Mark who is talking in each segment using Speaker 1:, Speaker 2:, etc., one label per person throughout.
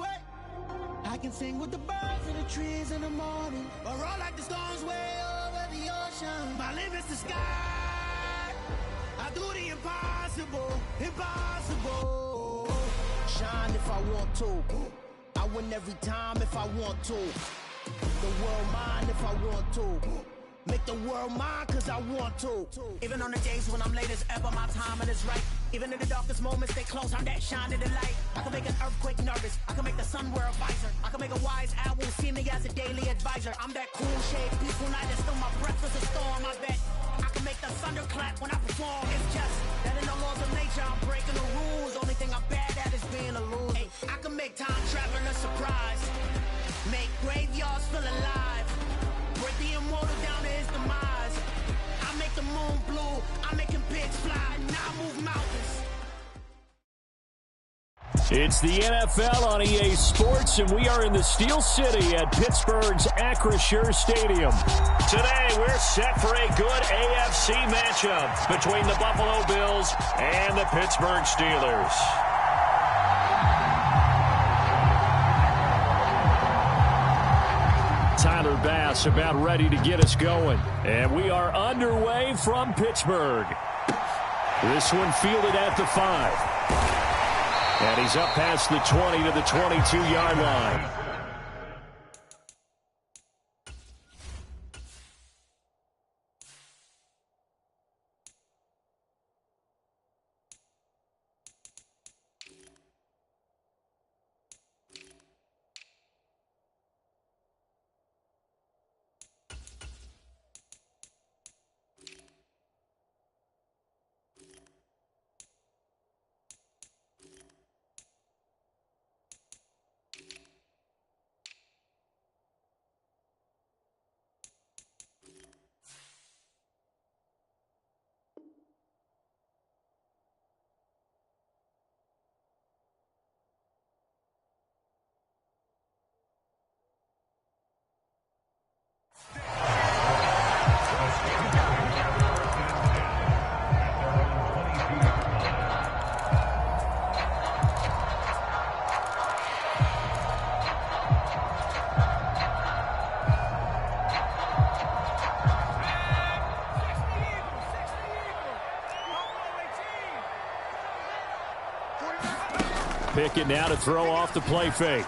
Speaker 1: way. I can sing with the birds and the trees in the morning, or roll like the storms way over the ocean. My limit's the sky. I do the impossible, impossible. Shine if I want to. I win every time if I want to. The world mine if I want to. Make the world mine cause I want to. Even on the days when I'm late as ever, my timing is right. Even in the darkest moments, they close, I'm that shine in the light. I can make an earthquake nervous, I can make the sun wear a visor. I can make a wise owl see me as a daily advisor. I'm that cool shade, peaceful night, and still my breath is a storm, I bet. I can make the thunder clap when I perform. It's just that in the laws of nature, I'm breaking the rules. Only thing I'm bad at is being a loser. Hey, I can make time traveling a surprise. Make graveyards feel alive. Break the immortal down to his demise. I make the moon blue, I'm making pigs fly, now I move mountains.
Speaker 2: It's the NFL on EA Sports, and we are in the Steel City at Pittsburgh's Acrisure Stadium. Today, we're set for a good AFC matchup between the Buffalo Bills and the Pittsburgh Steelers. Tyler Bass about ready to get us going. And we are underway from Pittsburgh. This one fielded at the 5. And he's up past the 20 to the 22-yard line. Pickett now to throw off the play fake.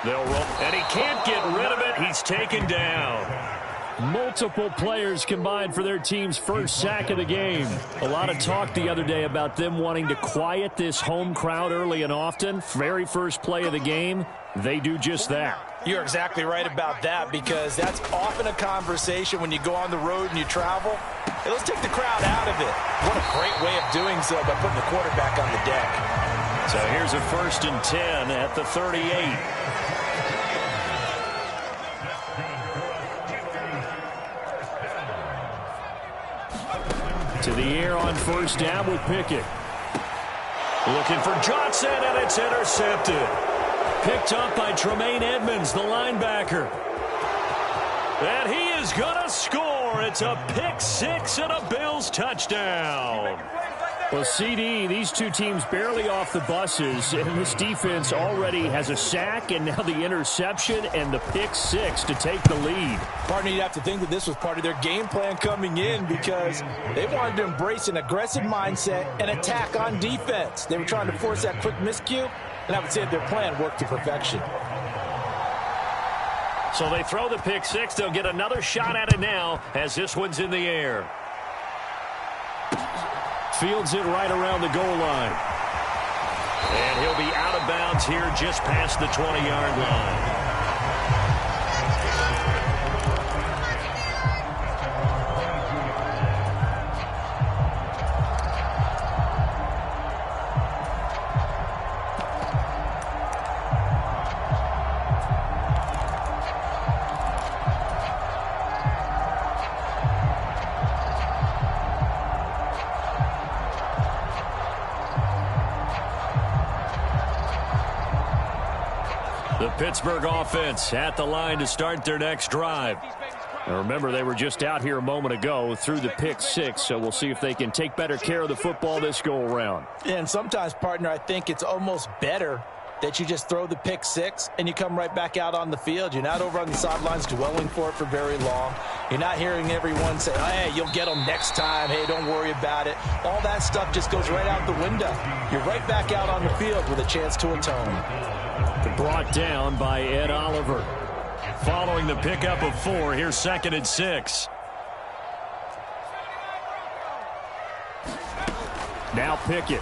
Speaker 2: They'll roll, and he can't get rid of it. He's taken down. Multiple players combined for their team's first sack of the game. A lot of talk the other day about them wanting to quiet this home crowd early and often. Very first play of the game, they do just that.
Speaker 3: You're exactly right about that, because that's often a conversation when you go on the road and you travel. Hey, let's take the crowd out of it. What a great way of doing so by putting the quarterback on the deck.
Speaker 2: So here's a 1st and 10 at the 38. To the air on 1st down with Pickett. Looking for Johnson, and it's intercepted. Picked up by Tremaine Edmonds, the linebacker. And he is going to score. It's a pick six and a Bills touchdown. Well, CD, these two teams barely off the buses, and this defense already has a sack and now the interception and the pick six to take the lead.
Speaker 3: Partner, you'd have to think that this was part of their game plan coming in, because they wanted to embrace an aggressive mindset and attack on defense. They were trying to force that quick miscue, and I would say their plan worked to perfection.
Speaker 2: So they throw the pick six. They'll get another shot at it now as this one's in the air. Fields it right around the goal line. And he'll be out of bounds here just past the 20-yard line. The Pittsburgh offense at the line to start their next drive. And remember, they were just out here a moment ago through the pick six, so we'll see if they can take better care of the football this go-around.
Speaker 3: Yeah, and sometimes, partner, I think it's almost better that you just throw the pick six and you come right back out on the field. You're not over on the sidelines dwelling for it for very long. You're not hearing everyone say, hey, you'll get them next time. Hey, don't worry about it. All that stuff just goes right out the window. You're right back out on the field with a chance to atone.
Speaker 2: Brought down by Ed Oliver. Following the pickup of 4, here's 2nd and 6. Now Pickett.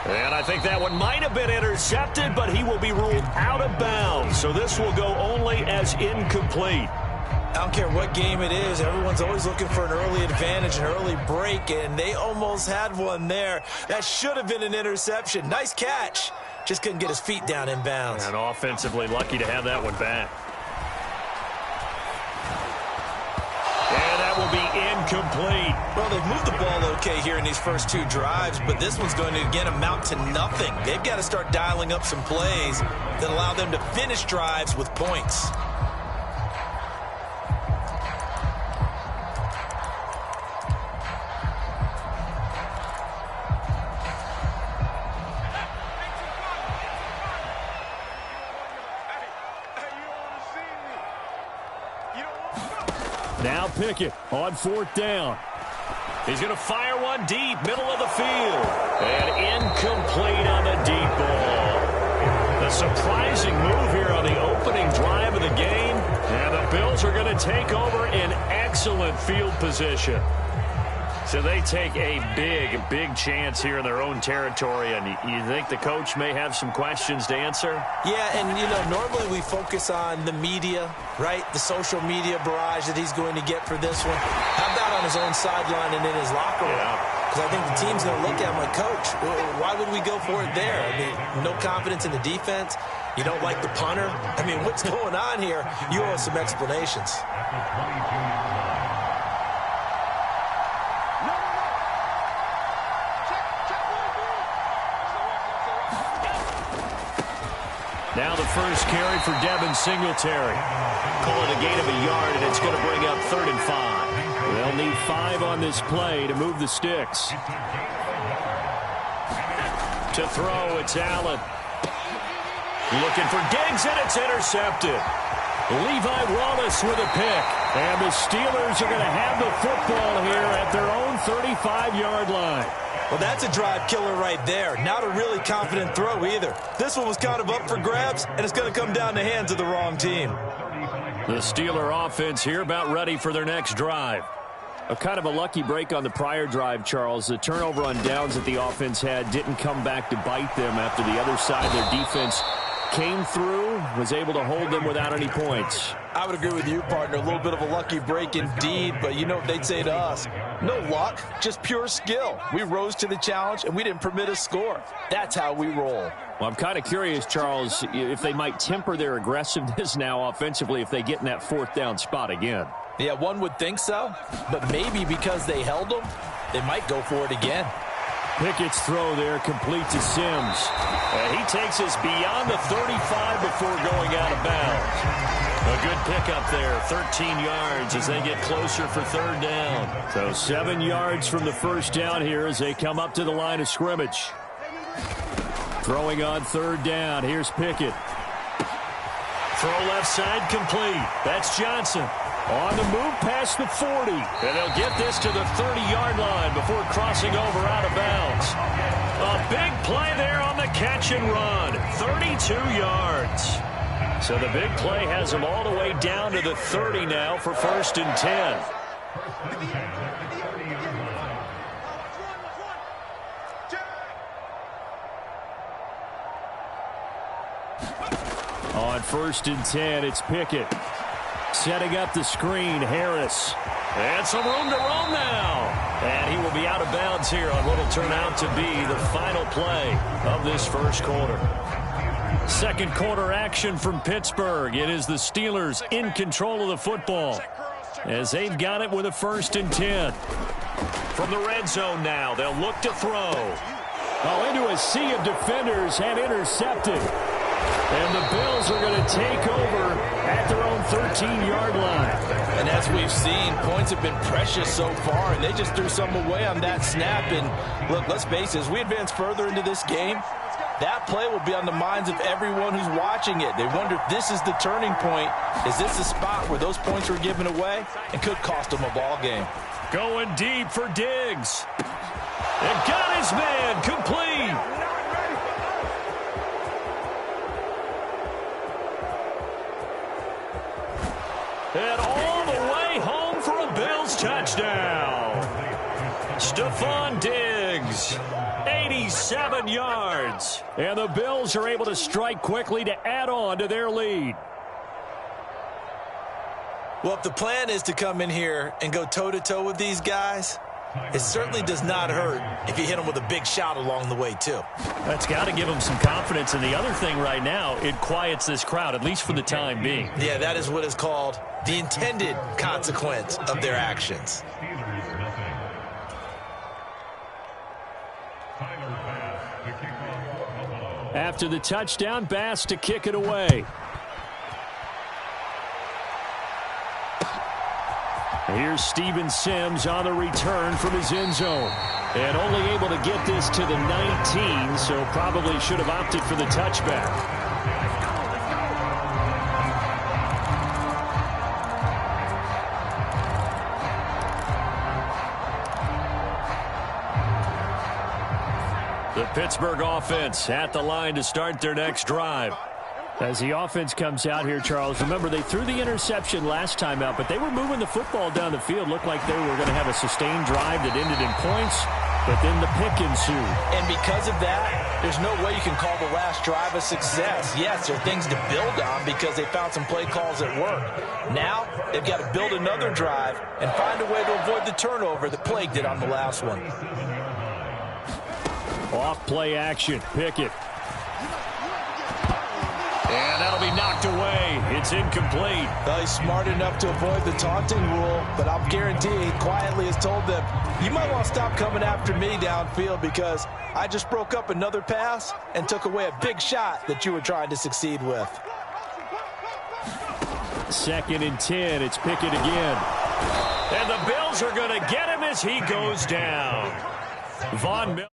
Speaker 2: And I think that one might have been intercepted, but he will be ruled out of bounds. So this will go only as incomplete.
Speaker 3: I don't care what game it is. Everyone's always looking for an early advantage, an early break, and they almost had one there. That should have been an interception. Nice catch. Just couldn't get his feet down in bounds.
Speaker 2: And offensively lucky to have that one back. And that will be incomplete.
Speaker 3: Well, they've moved the ball okay here in these first 2 drives, but this one's going to, again, amount to nothing. They've got to start dialing up some plays that allow them to finish drives with points.
Speaker 2: Now Pickett on 4th down. He's going to fire one deep, middle of the field. And incomplete on the deep ball. The surprising move here on the opening drive of the game. And the Bills are going to take over in excellent field position. So they take a big chance here in their own territory. And you think the coach may have some questions to answer?
Speaker 3: Yeah, and, you know, normally we focus on the media, right? The social media barrage that he's going to get for this one. How about on his own sideline and in his locker room? Because I think the team's going to look at him like, Coach, why would we go for it there? I mean, no confidence in the defense. You don't like the punter. I mean, what's going on here? You owe us some explanations.
Speaker 2: Now the first carry for Devin Singletary. Call it a gain of a yard, and it's going to bring up 3rd and 5. They'll need 5 on this play to move the sticks. To throw, it's Allen. Looking for Diggs, and it's intercepted. Levi Wallace with a pick. And the Steelers are going to have the football here at their own 35-yard line.
Speaker 3: Well, that's a drive killer right there. Not a really confident throw either. This one was kind of up for grabs, and it's going to come down the hands of the wrong team.
Speaker 2: The Steeler offense here about ready for their next drive. A kind of a lucky break on the prior drive, Charles. The turnover on downs that the offense had didn't come back to bite them after the other side. Their defense came through, was able to hold them without any points.
Speaker 3: I would agree with you, partner. A little bit of a lucky break indeed, but you know what they'd say to us? No luck, just pure skill. We rose to the challenge, and we didn't permit a score. That's how we roll.
Speaker 2: Well, I'm kind of curious, Charles, if they might temper their aggressiveness now offensively if they get in that 4th down spot again.
Speaker 3: Yeah, one would think so, but maybe because they held them, they might go for it again.
Speaker 2: Pickett's throw there complete to Sims. He takes us beyond the 35 before going out of bounds. A good pickup there, 13 yards as they get closer for 3rd down. So 7 yards from the first down here as they come up to the line of scrimmage. Throwing on 3rd down, here's Pickett. Throw left side complete. That's Johnson. On the move past the 40. And they'll get this to the 30-yard line before crossing over out of bounds. A big play there on the catch and run. 32 yards. So the big play has them all the way down to the 30 now for 1st and 10. On 1st and 10, it's Pickett. Setting up the screen, Harris. And some room to roam now. And he will be out of bounds here on what will turn out to be the final play of this first quarter. Second quarter action from Pittsburgh. It is the Steelers in control of the football as they've got it with a 1st and 10. From the red zone now, they'll look to throw. Into a sea of defenders and intercepted. And the Bills are going to take over at their own 13-yard line.
Speaker 3: And as we've seen, points have been precious so far, and they just threw some away on that snap. And look, let's face it, as we advance further into this game, that play will be on the minds of everyone who's watching it. They wonder if this is the turning point. Is this the spot where those points were given away and could cost them a ball game?
Speaker 2: Going deep for Diggs. And got his man complete. And all the way home for a Bills touchdown. Stephon Diggs, 87 yards. And the Bills are able to strike quickly to add on to their lead.
Speaker 3: Well, if the plan is to come in here and go toe-to-toe with these guys, it certainly does not hurt if you hit them with a big shot along the way, too.
Speaker 2: That's got to give them some confidence. And the other thing right now, it quiets this crowd, at least for the time being.
Speaker 3: Yeah, that is what is called the intended consequence of their actions.
Speaker 2: After the touchdown, Bass to kick it away. Here's Steven Sims on the return from his end zone. And only able to get this to the 19, so probably should have opted for the touchback. The Pittsburgh offense at the line to start their next drive. As the offense comes out here, Charles, remember they threw the interception last time out, but they were moving the football down the field. Looked like they were going to have a sustained drive that ended in points, but then the pick ensued.
Speaker 3: And because of that, there's no way you can call the last drive a success. Yes, there are things to build on because they found some play calls that work. Now, they've got to build another drive and find a way to avoid the turnover that plagued it on the last one.
Speaker 2: Off play action, Pickett. And that'll be knocked away. It's incomplete.
Speaker 3: Well, he's smart enough to avoid the taunting rule, but I'll guarantee he quietly has told them, you might want to stop coming after me downfield because I just broke up another pass and took away a big shot that you were trying to succeed with.
Speaker 2: 2nd and 10. It's Pickett again. And the Bills are going to get him as he goes down. Von Miller.